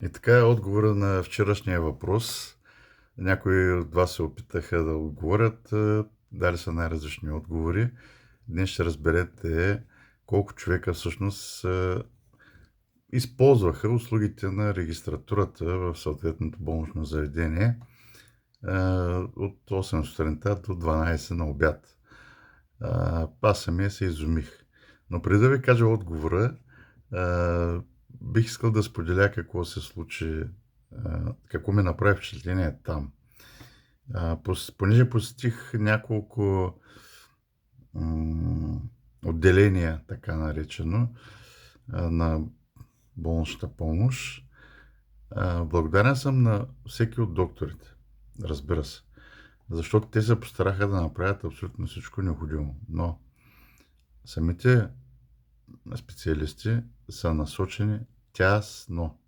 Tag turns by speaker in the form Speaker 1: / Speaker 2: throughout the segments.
Speaker 1: И така е отговора на вчерашния въпрос. Някои от вас се опитаха да отговорят, дали са най-различни отговори. Днес ще разберете колко човека всъщност използваха услугите на регистратурата в съответното болнично заведение от 8 сутринта до 12 на обяд. Аз самия се изумих. Но преди да ви кажа отговора, бих искал да споделя какво се случи, какво ми направи впечатление там. Понеже посетих няколко отделения, така наречено, на болничната помощ, благодарен съм на всеки от докторите, разбира се, защото те се постараха да направят абсолютно всичко необходимо. Но самите специалисти са насочени тясно.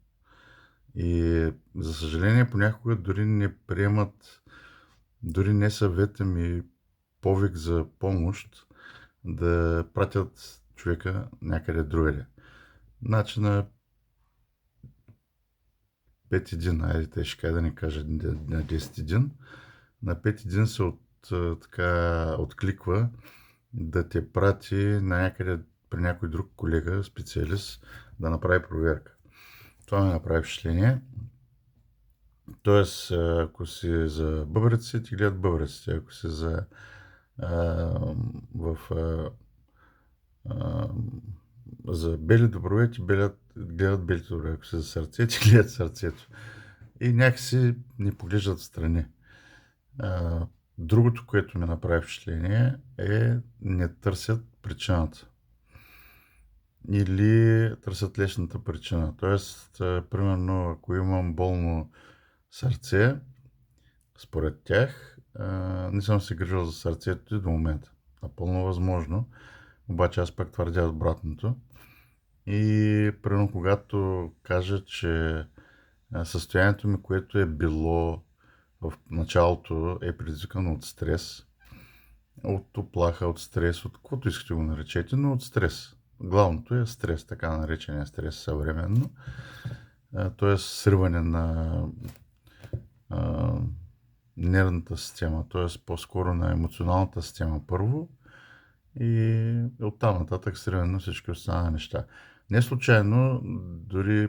Speaker 1: И за съжаление понякога дори не приемат, дори не съвета ми повик за помощ да пратят човека някъде другаде. Значи на 5-1, айде те ще да не кажа на 10-1, на 5-1 се така откликва да те прати на някъде при някой друг колега, специалист, да направи проверка. Това ми направи впечатление. Тоест, ако си за бъбреците, ти гледат бъбреците. Ако си за за бели доброве, ти гледат белите доброве. Ако си за сърце, ти гледат сърцето. И някакси ни поглеждат в страни. Другото, което ми направи впечатление е не търсят причината. Или търсят лесната причина. Тоест, примерно, ако имам болно сърце, според тях, не съм се грижил за сърцето и до момента. Напълно възможно. Обаче аз пък твърдя обратното. И примерно, когато кажа, че състоянието ми, което е било в началото, е предизвикано от стрес, от уплаха, от стрес, от каквото искате го наречете, но от стрес. Главното е стрес, така наречения стрес съвременно. Т.е. сриване на нервната система, т.е. по-скоро на емоционалната система първо и оттам нататък сриване на всички останали неща. Не случайно, дори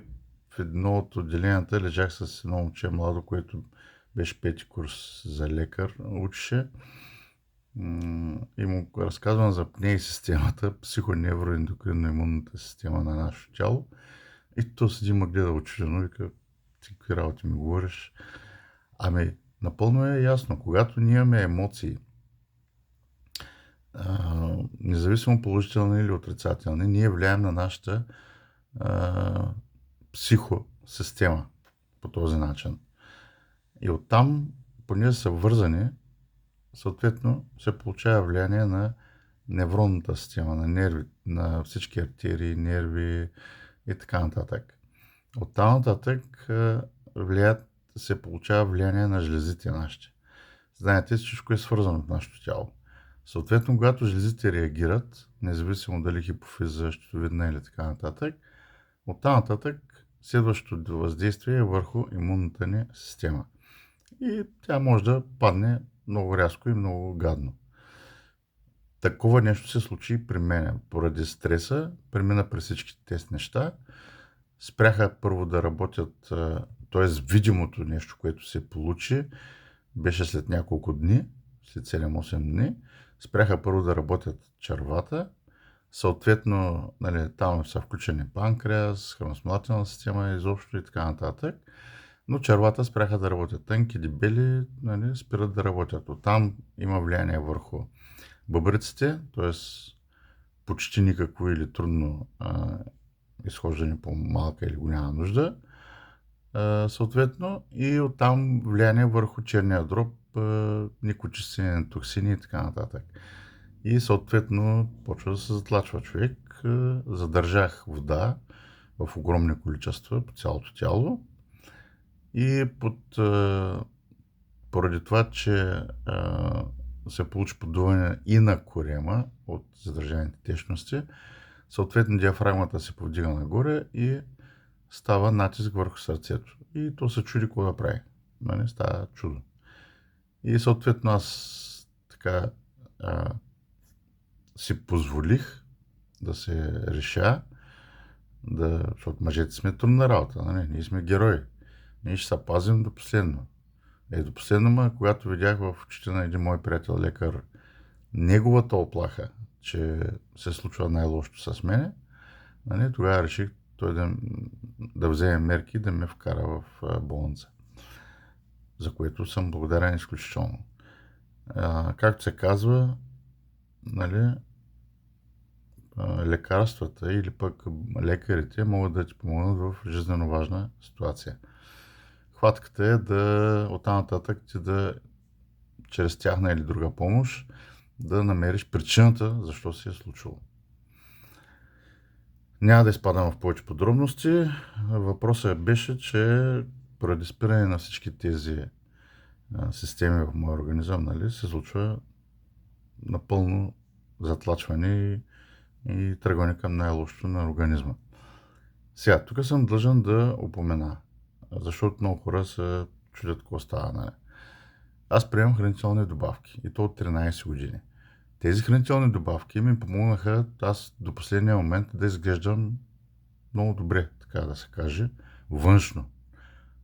Speaker 1: в едно от отделенията лежах с едно момче младо, което беше пети курс за лекар, учеше и му разказвам за ПНЕ системата, психоневроендокринно-имунната система на нашето тяло. И то седи ме гледа очудено, вика, ти какви работи ми говориш? Ами, напълно е ясно, когато ние имаме емоции, независимо положителни или отрицателни, ние влияем на нашата психосистема по този начин. И оттам, понеже са вързани, съответно се получава влияние на невронната система, на нерви, на всички артерии, нерви и така нататък. Оттам нататък се получава влияние на жлезите нашите. Знаете, всичко е свързано в нашето тяло. Съответно, когато жлезите реагират, независимо дали хипофиза, щитовидна или така нататък, оттам нататък следващото въздействие е върху имунната ни система. И тя може да падне много рязко и много гадно. Такова нещо се случи и при мен. Поради стреса, премина през всички тези неща, спряха първо да работят, т.е. видимото нещо, което се получи, беше след няколко дни, след 7-8 дни, спряха първо да работят червата, съответно, нали, там са включени панкреас, храносмилателна система изобщо и така нататък, но червата спряха да работят. Тънки, дебели, нали, спират да работят. Оттам има влияние върху бъбреците, т.е. почти никакво или трудно изхождане по малка или голяма нужда, съответно, и оттам влияние върху черния дроб, никочистени токсини и така нататък. И съответно почва да се затлачва човек. Задържах вода в огромни количества по цялото тяло и поради това, че се получи подуване и на корема от задържаните течности, съответно диафрагмата се повдига нагоре и става натиск върху сърцето и то се чуди какво да прави. Нали? Става чудо. И съответно аз така си позволих да се реша, защото мъжете сме трудна работа, нали? Ние сме герои. Ние ще се пазим до последно. До последно, когато видях в очите на един мой приятел лекар неговата оплаха, че се случва най-лошото с мене, нали, тогава реших той да вземе мерки да ме вкара в болница, за което съм благодарен изключително. Както се казва, нали, лекарствата или пък лекарите могат да ти помогнат в жизненно важна ситуация. Хватката е оттам нататък ти чрез тяхна или друга помощ, да намериш причината, защо се е случило. Няма да изпадам в повече подробности. Въпросът беше, че поради спиране на всички тези системи в моя организъм, нали, се случва напълно затлачване и тръгване към най-лошото на организма. Сега, тук съм длъжен да упомена, защото много хора се чудят какво става. Нали. Аз приемам хранителни добавки и то от 13 години. Тези хранителни добавки ми помогнаха аз до последния момент да изглеждам много добре, така да се каже, външно.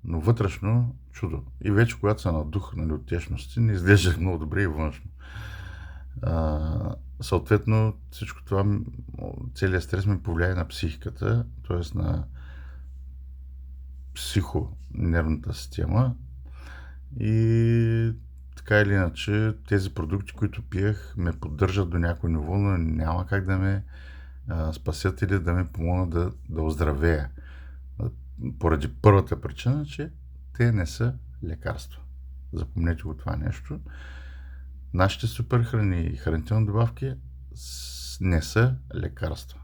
Speaker 1: Но вътрешно чудо. И вече когато се надух, нали, от течности, не изглеждах много добре и външно. Съответно, всичко това, целият стрес ми повлияе на психиката, т.е. на психонервната система. И така или иначе, тези продукти, които пиех, ме поддържат до някой ниво, но няма как да ме спасят или да ме помогнат да оздравея. Поради първата причина, че те не са лекарства. Запомнете го това нещо. Нашите суперхрани и хранителни добавки не са лекарства.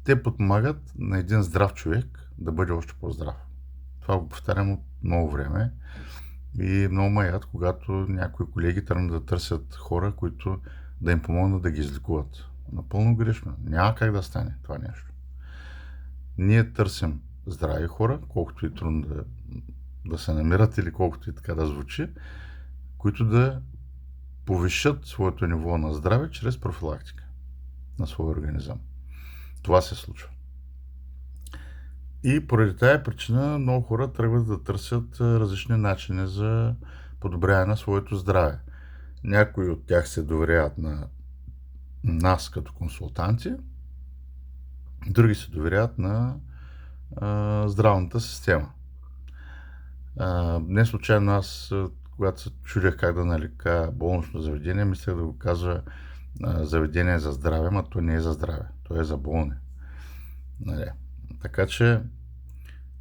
Speaker 1: Те подпомагат на един здрав човек да бъде още по-здрав. Това го повтарям от много време. И много ме яд, когато някои колеги тръгнат да търсят хора, които да им помогнат да ги излекуват. Напълно грешно. Няма как да стане това нещо. Ние търсим здрави хора, колкото и трудно да се намират или колкото и така да звучи, които да повишат своето ниво на здраве чрез профилактика на своя организъм. Това се случва. И поради тая причина много хора тръгват да търсят различни начини за подобряване на своето здраве. Някои от тях се доверяват на нас като консултанти, други се доверяват на здравната система. Не случайно аз, когато се чудях как да нарека болнично заведение, мислех да го казва заведение за здраве, но то не е за здраве, то е за болни. Нали. Така че,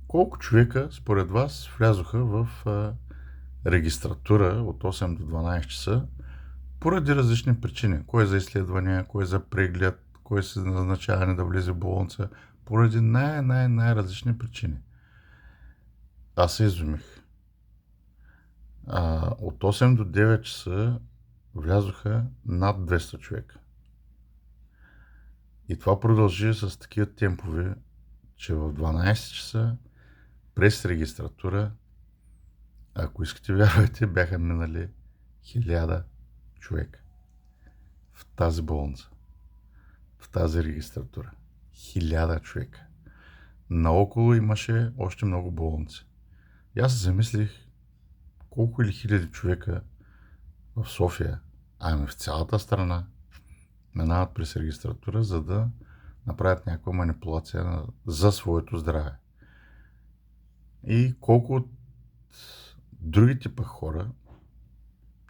Speaker 1: колко човека според вас влязоха в регистратура от 8 до 12 часа поради различни причини? Кой е за изследвания, кой е за преглед, кой е за назначаване да влезе в болница, поради най-различни причини. Аз се изумих. От 8 до 9 часа влязоха над 200 човека. И това продължи с такива темпове, че в 12 часа през регистратура, ако искате вярвайте, бяха минали 1000 човека в тази болница, в тази регистратура. 1000 човека. Наоколо имаше още много болници. И аз се замислих колко или хиляди човека в София, в цялата страна, минават през регистратура, за да направят някаква манипулация за своето здраве. И колко от другите пък хора,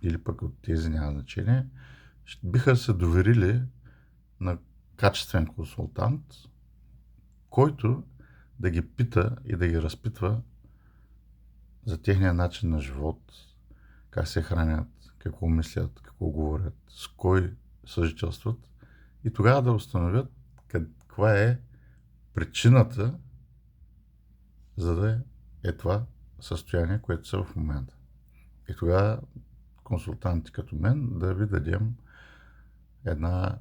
Speaker 1: или пък от тези няма значение, биха се доверили на качествен консултант, който да ги пита и да ги разпитва за техния начин на живот, как се хранят, какво мислят, какво говорят, с кой съжителстват и тогава да установят каква е причината, за да е това състояние, което са в момента. И тогава консултанти като мен да ви дадем една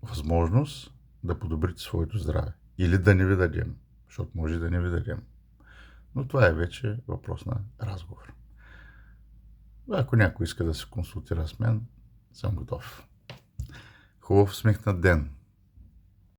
Speaker 1: възможност да подобрите своето здраве. Или да не ви дадем, защото може да не ви дадем. Но това е вече въпрос на разговор. Ако някой иска да се консултира с мен, съм готов. Хубав усмихнат ден!